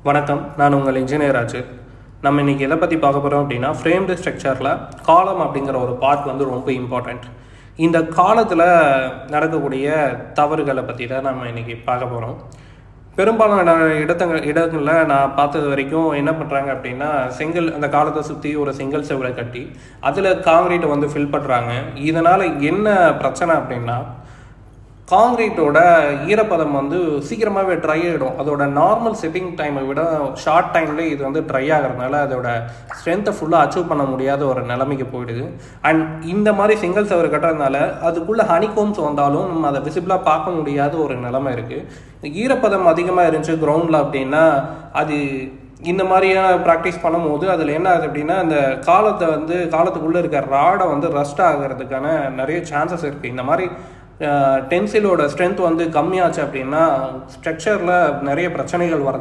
வணக்கம், நான் உங்கள் இன்ஜினியர் ராஜு. நம்ம இன்றைக்கி எதை பற்றி பார்க்க போகிறோம் அப்படின்னா, ஃப்ரேம்டு ஸ்ட்ரக்சரில் காலம் அப்படிங்கிற ஒரு பார்ட் வந்து ரொம்ப இம்பார்ட்டண்ட். இந்த காலத்தில் நடக்கக்கூடிய தவறுகளை பற்றி தான் நம்ம இன்றைக்கி பார்க்க போகிறோம். பெரும்பாலான இடங்களில் நான் பார்த்தது வரைக்கும் என்ன பண்ணுறாங்க அப்படின்னா, அந்த காலத்தை சுற்றி ஒரு செங்கல் செவரை கட்டி அதில் காங்கிரீட்டை வந்து ஃபில் பண்ணுறாங்க. இதனால் என்ன பிரச்சனை அப்படின்னா, காங்கிரீட்டோட ஈரப்பதம் வந்து சீக்கிரமாகவே ட்ரை ஆகிடும். அதோட நார்மல் செட்டிங் டைமை விட ஷார்ட் டைம்லேயே இது வந்து ட்ரை ஆகிறதுனால அதோட ஸ்ட்ரென்த்தை ஃபுல்லாக அச்சீவ் பண்ண முடியாத ஒரு நிலைமைக்கு போயிடுது. அண்ட் இந்த மாதிரி சிங்கிள் செவர் கட்டுறதுனால அதுக்குள்ளே ஹனிகோம்ஸ் வந்தாலும் நம்ம அதை விசிபிளாக பார்க்க முடியாத ஒரு நிலைமை இருக்குது. ஈரப்பதம் அதிகமாக இருந்துச்சு கிரவுண்டில் அப்படின்னா, அது இந்த மாதிரியான ப்ராக்டிஸ் பண்ணும்போது அதில் என்ன ஆகுது அப்படின்னா, அந்த காலத்துக்குள்ளே இருக்க ராடை வந்து ரஸ்ட் ஆகிறதுக்கான நிறைய சான்சஸ் இருக்குது. இந்த மாதிரி டென்சிலோட ஸ்ட்ரென்த் வந்து கம்மியாச்சு அப்படின்னா ஸ்ட்ரக்சரில் நிறைய பிரச்சனைகள் வர